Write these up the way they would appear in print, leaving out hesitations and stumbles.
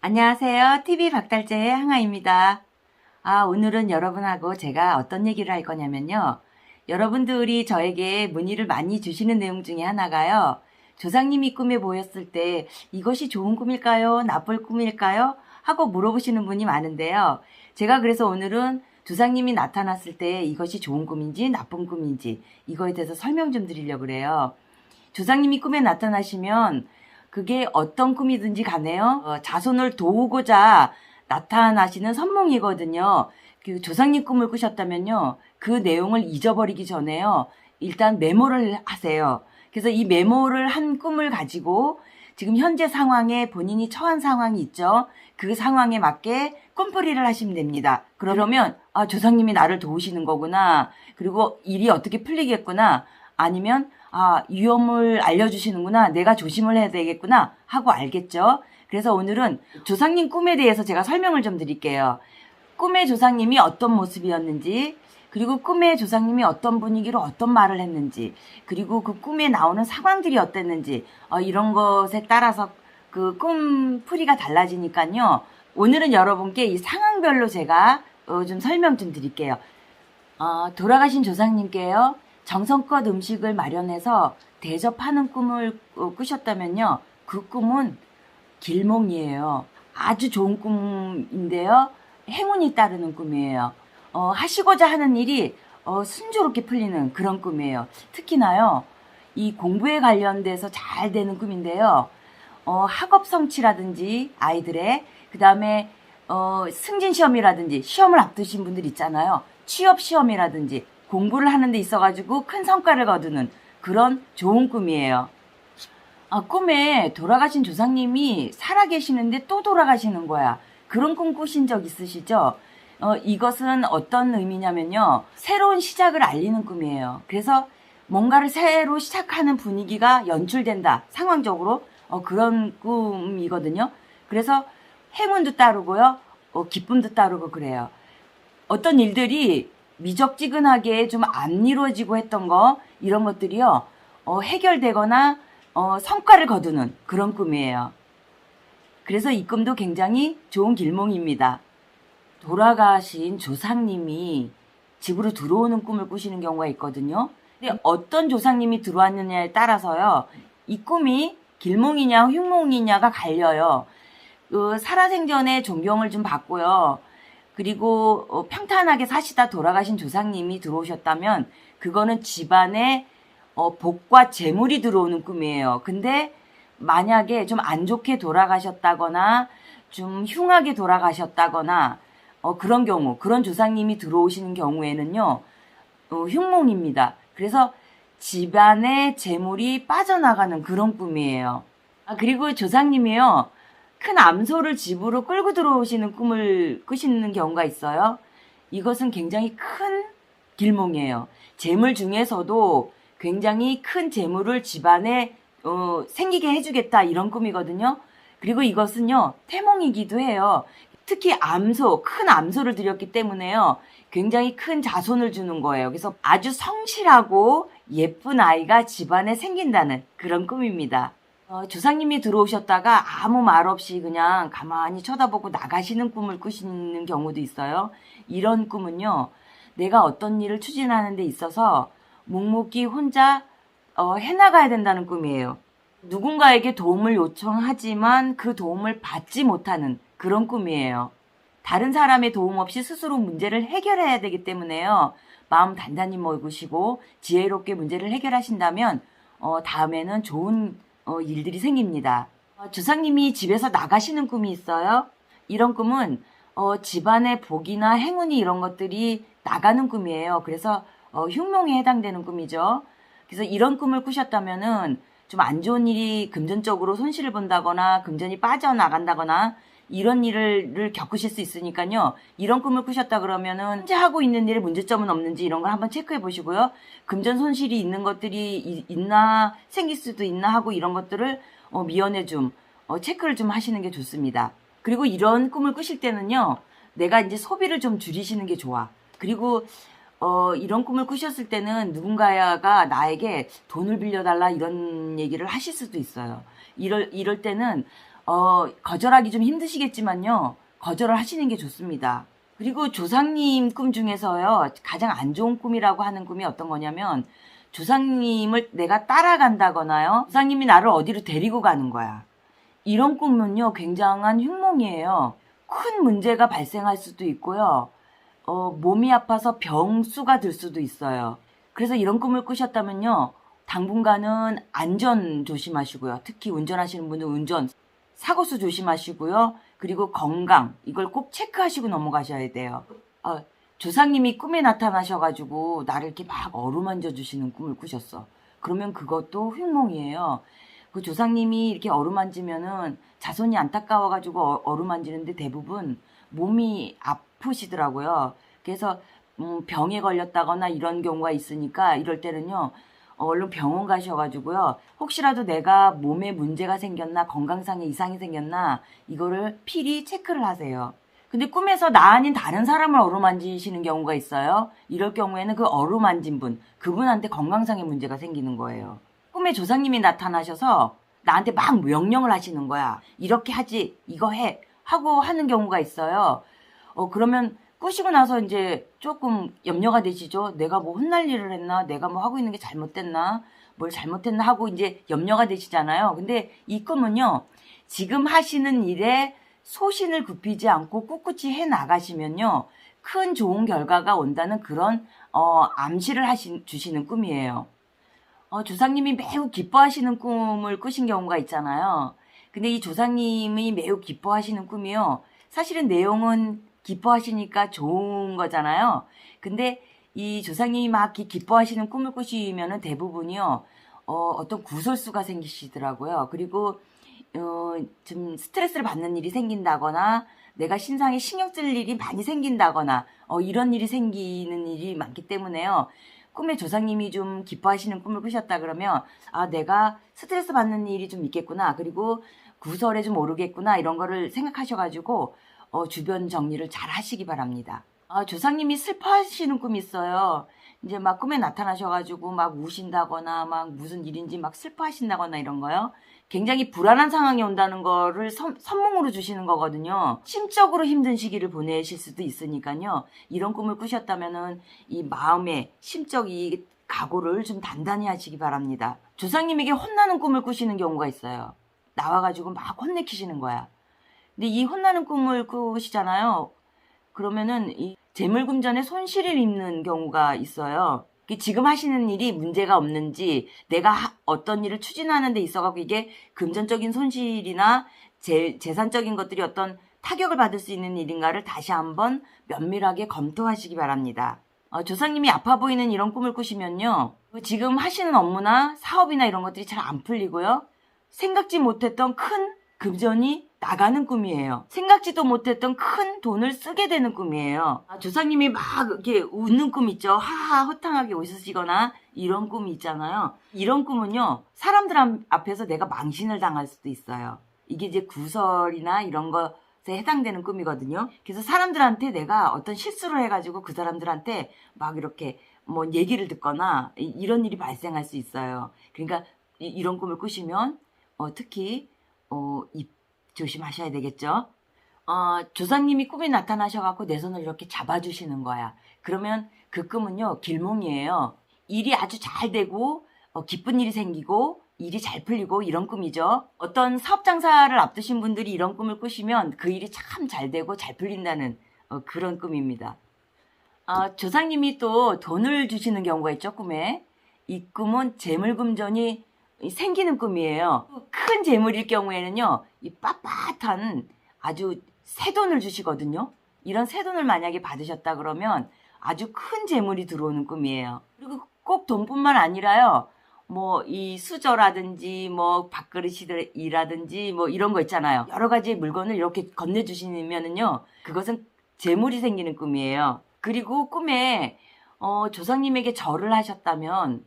안녕하세요. TV 박달재의 항아입니다. 오늘은 여러분하고 제가 어떤 얘기를 할 거냐면요. 여러분들이 저에게 문의를 많이 주시는 내용 중에 하나가요. 조상님이 꿈에 보였을 때 이것이 좋은 꿈일까요? 나쁠 꿈일까요? 하고 물어보시는 분이 많은데요. 제가 그래서 오늘은 조상님이 나타났을 때 이것이 좋은 꿈인지 나쁜 꿈인지 이거에 대해서 설명 좀 드리려고 그래요. 조상님이 꿈에 나타나시면 그게 어떤 꿈이든지 간에요. 자손을 도우고자 나타나시는 선몽이거든요. 그 조상님 꿈을 꾸셨다면요. 그 내용을 잊어버리기 전에요. 일단 메모를 하세요. 그래서 이 메모를 한 꿈을 가지고 지금 현재 상황에 본인이 처한 상황이 있죠. 그 상황에 맞게 꿈풀이를 하시면 됩니다. 그러면 조상님이 나를 도우시는 거구나. 그리고 일이 어떻게 풀리겠구나. 아니면 위험을 알려주시는구나. 내가 조심을 해야 되겠구나 하고 알겠죠. 그래서 오늘은 조상님 꿈에 대해서 제가 설명을 좀 드릴게요. 꿈의 조상님이 어떤 모습이었는지, 그리고 꿈의 조상님이 어떤 분위기로 어떤 말을 했는지, 그리고 그 꿈에 나오는 상황들이 어땠는지, 이런 것에 따라서 그 꿈풀이가 달라지니까요. 오늘은 여러분께 이 상황별로 제가 좀 설명 좀 드릴게요. 돌아가신 조상님께요. 정성껏 음식을 마련해서 대접하는 꿈을 꾸셨다면요. 그 꿈은 길몽이에요. 아주 좋은 꿈인데요. 행운이 따르는 꿈이에요. 하시고자 하는 일이 순조롭게 풀리는 그런 꿈이에요. 특히나요. 이 공부에 관련돼서 잘 되는 꿈인데요. 학업 성취라든지 아이들의 그 다음에 승진 시험이라든지 시험을 앞두신 분들 있잖아요. 취업 시험이라든지 공부를 하는 데 있어가지고 큰 성과를 거두는 그런 좋은 꿈이에요. 꿈에 돌아가신 조상님이 살아계시는데 또 돌아가시는 거야. 그런 꿈 꾸신 적 있으시죠? 이것은 어떤 의미냐면요. 새로운 시작을 알리는 꿈이에요. 그래서 뭔가를 새로 시작하는 분위기가 연출된다. 상황적으로 그런 꿈이거든요. 그래서 행운도 따르고요. 기쁨도 따르고 그래요. 어떤 일들이 미적지근하게 좀 안 이루어지고 했던 거 이런 것들이요. 해결되거나 성과를 거두는 그런 꿈이에요. 그래서 이 꿈도 굉장히 좋은 길몽입니다. 돌아가신 조상님이 집으로 들어오는 꿈을 꾸시는 경우가 있거든요. 근데 어떤 조상님이 들어왔느냐에 따라서요. 이 꿈이 길몽이냐 흉몽이냐가 갈려요. 살아생전에 존경을 좀 받고요. 그리고 평탄하게 사시다 돌아가신 조상님이 들어오셨다면 그거는 집안에 복과 재물이 들어오는 꿈이에요. 근데 만약에 좀 안 좋게 돌아가셨다거나 좀 흉하게 돌아가셨다거나 그런 경우, 그런 조상님이 들어오시는 경우에는요. 흉몽입니다. 그래서 집안의 재물이 빠져나가는 그런 꿈이에요. 그리고 조상님이요. 큰 암소를 집으로 끌고 들어오시는 꿈을 꾸시는 경우가 있어요. 이것은 굉장히 큰 길몽이에요. 재물 중에서도 굉장히 큰 재물을 집안에 생기게 해주겠다 이런 꿈이거든요. 그리고 이것은요. 태몽이기도 해요. 특히 암소, 큰 암소를 드렸기 때문에요. 굉장히 큰 자손을 주는 거예요. 그래서 아주 성실하고 예쁜 아이가 집안에 생긴다는 그런 꿈입니다. 조상님이 들어오셨다가 아무 말 없이 그냥 가만히 쳐다보고 나가시는 꿈을 꾸시는 경우도 있어요. 이런 꿈은요. 내가 어떤 일을 추진하는 데 있어서 묵묵히 혼자 해나가야 된다는 꿈이에요. 누군가에게 도움을 요청하지만 그 도움을 받지 못하는 그런 꿈이에요. 다른 사람의 도움 없이 스스로 문제를 해결해야 되기 때문에요. 마음 단단히 먹으시고 지혜롭게 문제를 해결하신다면 다음에는 좋은 일들이 생깁니다. 조상님이 집에서 나가시는 꿈이 있어요. 이런 꿈은 집안의 복이나 행운이 이런 것들이 나가는 꿈이에요. 그래서 흉몽에 해당되는 꿈이죠. 그래서 이런 꿈을 꾸셨다면은 좀 안 좋은 일이 금전적으로 손실을 본다거나 금전이 빠져나간다거나 이런 일을 겪으실 수 있으니까요. 이런 꿈을 꾸셨다 그러면은 현재 하고 있는 일에 문제점은 없는지 이런 걸 한번 체크해 보시고요. 금전 손실이 있는 것들이 있나 생길 수도 있나 하고 이런 것들을 미연에 좀 체크를 좀 하시는 게 좋습니다. 그리고 이런 꿈을 꾸실 때는요. 내가 이제 소비를 좀 줄이시는 게 좋아. 그리고 이런 꿈을 꾸셨을 때는 누군가가 나에게 돈을 빌려달라 이런 얘기를 하실 수도 있어요. 이럴 때는 거절하기 좀 힘드시겠지만요. 거절을 하시는 게 좋습니다. 그리고 조상님 꿈 중에서요. 가장 안 좋은 꿈이라고 하는 꿈이 어떤 거냐면 조상님을 내가 따라간다거나요. 조상님이 나를 어디로 데리고 가는 거야. 이런 꿈은요. 굉장한 흉몽이에요. 큰 문제가 발생할 수도 있고요. 몸이 아파서 병수가 들 수도 있어요. 그래서 이런 꿈을 꾸셨다면요. 당분간은 안전 조심하시고요. 특히 운전하시는 분은 운전, 사고수 조심하시고요. 그리고 건강, 이걸 꼭 체크하시고 넘어가셔야 돼요. 조상님이 꿈에 나타나셔가지고 나를 이렇게 막 어루만져 주시는 꿈을 꾸셨어. 그러면 그것도 흉몽이에요. 그 조상님이 이렇게 어루만지면은 자손이 안타까워가지고 어루만지는데 대부분 몸이 아프시더라고요. 그래서 병에 걸렸다거나 이런 경우가 있으니까 이럴 때는요. 얼른 병원 가셔가지고요. 혹시라도 내가 몸에 문제가 생겼나 건강상에 이상이 생겼나 이거를 필히 체크를 하세요. 근데 꿈에서 나 아닌 다른 사람을 어루만지시는 경우가 있어요. 이럴 경우에는 그 어루만진 분, 그분한테 건강상의 문제가 생기는 거예요. 꿈에 조상님이 나타나셔서 나한테 막 명령을 하시는 거야. 이렇게 하지, 이거 해 하고 하는 경우가 있어요. 그러면 꾸시고 나서 이제 조금 염려가 되시죠. 내가 뭐 혼날 일을 했나? 내가 뭐 하고 있는 게 잘못됐나? 뭘 잘못했나? 하고 이제 염려가 되시잖아요. 근데 이 꿈은요. 지금 하시는 일에 소신을 굽히지 않고 꿋꿋이 해 나가시면요. 큰 좋은 결과가 온다는 그런 암시를 주시는 꿈이에요. 조상님이 매우 기뻐하시는 꿈을 꾸신 경우가 있잖아요. 근데 이 조상님이 매우 기뻐하시는 꿈이요. 사실은 내용은 기뻐하시니까 좋은 거잖아요. 근데 이 조상님이 막 기뻐하시는 꿈을 꾸시면은 대부분이요. 어떤 구설수가 생기시더라고요. 그리고 좀 스트레스를 받는 일이 생긴다거나 내가 신상에 신경 쓸 일이 많이 생긴다거나 이런 일이 생기는 일이 많기 때문에요. 꿈에 조상님이 좀 기뻐하시는 꿈을 꾸셨다 그러면 내가 스트레스 받는 일이 좀 있겠구나. 그리고 구설에 좀 오르겠구나. 이런 거를 생각하셔가지고 주변 정리를 잘 하시기 바랍니다. 조상님이 슬퍼하시는 꿈이 있어요. 이제 막 꿈에 나타나셔가지고 막 우신다거나 막 무슨 일인지 막 슬퍼하신다거나 이런 거요. 굉장히 불안한 상황이 온다는 거를 선몽으로 주시는 거거든요. 심적으로 힘든 시기를 보내실 수도 있으니까요. 이런 꿈을 꾸셨다면은 이 마음의 심적 이 각오를 좀 단단히 하시기 바랍니다. 조상님에게 혼나는 꿈을 꾸시는 경우가 있어요. 나와가지고 막 혼내키시는 거야. 근데 이 혼나는 꿈을 꾸시잖아요. 그러면은 이 재물금전에 손실을 입는 경우가 있어요. 지금 하시는 일이 문제가 없는지 내가 어떤 일을 추진하는 데 있어가지고 이게 금전적인 손실이나 재산적인 것들이 어떤 타격을 받을 수 있는 일인가를 다시 한번 면밀하게 검토하시기 바랍니다. 조상님이 아파 보이는 이런 꿈을 꾸시면요. 지금 하시는 업무나 사업이나 이런 것들이 잘 안 풀리고요. 생각지 못했던 큰 금전이 나가는 꿈이에요. 생각지도 못했던 큰 돈을 쓰게 되는 꿈이에요. 조상님이 막 이렇게 웃는 꿈 있죠. 하하 허탕하게 웃으시거나 이런 꿈이 있잖아요. 이런 꿈은요. 사람들 앞에서 내가 망신을 당할 수도 있어요. 이게 이제 구설이나 이런 것에 해당되는 꿈이거든요. 그래서 사람들한테 내가 어떤 실수를 해가지고 그 사람들한테 막 이렇게 뭐 얘기를 듣거나 이런 일이 발생할 수 있어요. 그러니까 이런 꿈을 꾸시면 특히 조심하셔야 되겠죠. 조상님이 꿈에 나타나셔갖고 내 손을 이렇게 잡아주시는 거야. 그러면 그 꿈은요 길몽이에요. 일이 아주 잘 되고 기쁜 일이 생기고 일이 잘 풀리고 이런 꿈이죠. 어떤 사업 장사를 앞두신 분들이 이런 꿈을 꾸시면 그 일이 참 잘 되고 잘 풀린다는 그런 꿈입니다. 조상님이 또 돈을 주시는 경우가 있죠, 꿈에. 이 꿈은 재물금전이 생기는 꿈이에요. 큰 재물일 경우에는요, 이 빳빳한 아주 새 돈을 주시거든요. 이런 새 돈을 만약에 받으셨다 그러면 아주 큰 재물이 들어오는 꿈이에요. 그리고 꼭 돈뿐만 아니라요, 뭐 이 수저라든지 뭐 밥그릇이라든지 뭐 이런 거 있잖아요. 여러 가지 물건을 이렇게 건네주시면은요, 그것은 재물이 생기는 꿈이에요. 그리고 꿈에 조상님에게 절을 하셨다면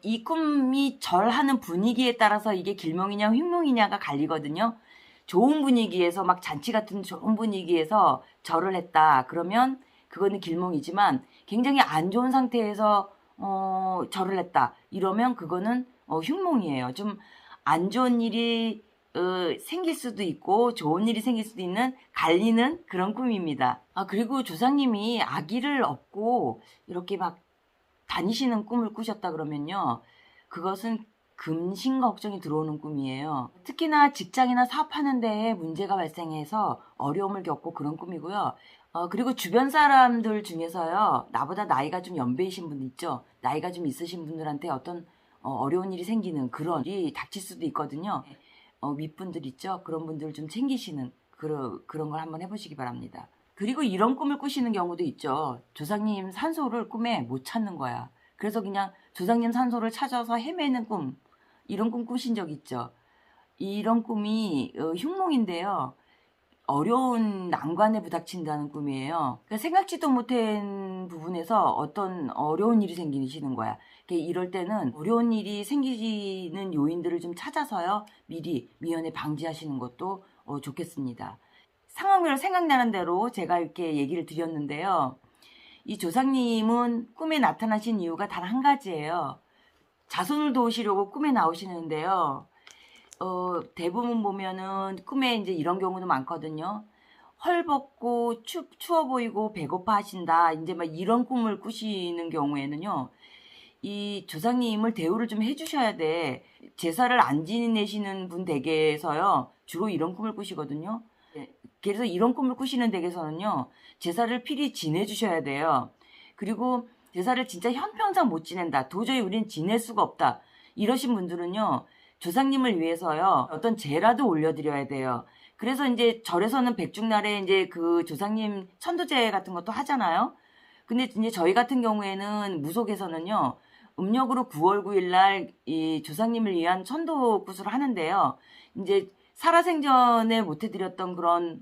이 꿈이 절하는 분위기에 따라서 이게 길몽이냐 흉몽이냐가 갈리거든요. 좋은 분위기에서 막 잔치 같은 좋은 분위기에서 절을 했다. 그러면 그거는 길몽이지만 굉장히 안 좋은 상태에서 절을 했다. 이러면 그거는 흉몽이에요. 좀 안 좋은 일이 생길 수도 있고 좋은 일이 생길 수도 있는 갈리는 그런 꿈입니다. 그리고 조상님이 아기를 업고 이렇게 막 다니시는 꿈을 꾸셨다 그러면요. 그것은 금신 걱정이 들어오는 꿈이에요. 특히나 직장이나 사업하는 데에 문제가 발생해서 어려움을 겪고 그런 꿈이고요. 그리고 주변 사람들 중에서요. 나보다 나이가 좀 연배이신 분 있죠. 나이가 좀 있으신 분들한테 어떤 어려운 일이 생기는 그런 일이 닥칠 수도 있거든요. 윗분들 있죠. 그런 분들 좀 챙기시는 그런 걸 한번 해보시기 바랍니다. 그리고 이런 꿈을 꾸시는 경우도 있죠. 조상님 산소를 꿈에 못 찾는 거야. 그래서 그냥 조상님 산소를 찾아서 헤매는 꿈, 이런 꿈 꾸신 적 있죠. 이런 꿈이 흉몽인데요. 어려운 난관에 부닥친다는 꿈이에요. 그러니까 생각지도 못한 부분에서 어떤 어려운 일이 생기시는 거야. 이럴 때는 어려운 일이 생기는 요인들을 좀 찾아서요. 미리 미연에 방지하시는 것도 좋겠습니다. 상황별로 생각나는 대로 제가 이렇게 얘기를 드렸는데요. 이 조상님은 꿈에 나타나신 이유가 단 한 가지예요. 자손을 도우시려고 꿈에 나오시는데요. 대부분 보면은 꿈에 이제 이런 경우도 많거든요. 헐벗고 추워 보이고 배고파 하신다. 이제 막 이런 꿈을 꾸시는 경우에는요. 이 조상님을 대우를 좀 해주셔야 돼. 제사를 안 지내시는 분 댁에서요. 주로 이런 꿈을 꾸시거든요. 그래서 이런 꿈을 꾸시는 댁에서는요. 제사를 필히 지내주셔야 돼요. 그리고 제사를 진짜 현평생 못 지낸다. 도저히 우린 지낼 수가 없다. 이러신 분들은요. 조상님을 위해서요. 어떤 제라도 올려드려야 돼요. 그래서 이제 절에서는 백중날에 이제 그 조상님 천도제 같은 것도 하잖아요. 근데 이제 저희 같은 경우에는 무속에서는요. 음력으로 9월 9일 날 이 조상님을 위한 천도굿을 하는데요. 이제 살아생전에 못 해드렸던 그런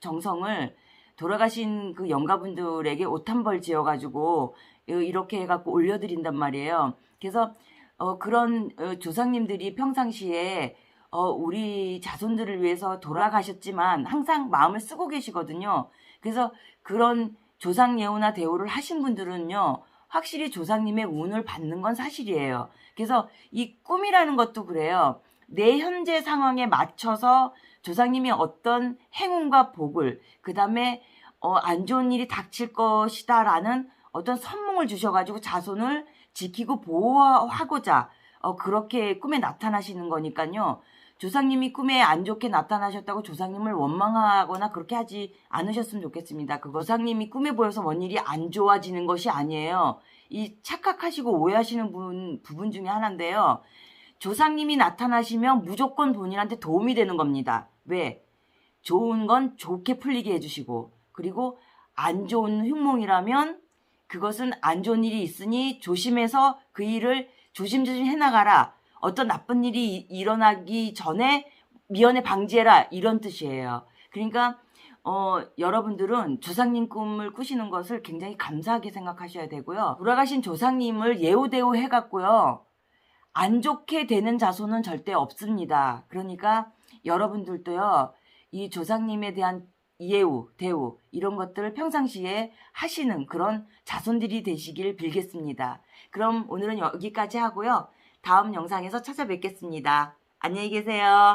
정성을 돌아가신 그 영가분들에게 옷 한 벌 지어가지고 이렇게 해갖고 올려드린단 말이에요. 그래서 그런 조상님들이 평상시에 우리 자손들을 위해서 돌아가셨지만 항상 마음을 쓰고 계시거든요. 그래서 그런 조상 예우나 대우를 하신 분들은요. 확실히 조상님의 운을 받는 건 사실이에요. 그래서 이 꿈이라는 것도 그래요. 내 현재 상황에 맞춰서 조상님이 어떤 행운과 복을, 그 다음에 안 좋은 일이 닥칠 것이다 라는 어떤 선몽을 주셔가지고 자손을 지키고 보호하고자 그렇게 꿈에 나타나시는 거니까요. 조상님이 꿈에 안 좋게 나타나셨다고 조상님을 원망하거나 그렇게 하지 않으셨으면 좋겠습니다. 조상님이 꿈에 보여서 뭔 일이 안 좋아지는 것이 아니에요. 이 착각하시고 오해하시는 부분 중에 하나인데요. 조상님이 나타나시면 무조건 본인한테 도움이 되는 겁니다. 왜? 좋은 건 좋게 풀리게 해주시고, 그리고 안 좋은 흉몽이라면 그것은 안 좋은 일이 있으니 조심해서 그 일을 조심조심 해나가라. 어떤 나쁜 일이 일어나기 전에 미연에 방지해라. 이런 뜻이에요. 그러니까 여러분들은 조상님 꿈을 꾸시는 것을 굉장히 감사하게 생각하셔야 되고요. 돌아가신 조상님을 예우대우 해갖고요. 안 좋게 되는 자손은 절대 없습니다. 그러니까 여러분들도요. 이 조상님에 대한 예우, 대우 이런 것들을 평상시에 하시는 그런 자손들이 되시길 빌겠습니다. 그럼 오늘은 여기까지 하고요. 다음 영상에서 찾아뵙겠습니다. 안녕히 계세요.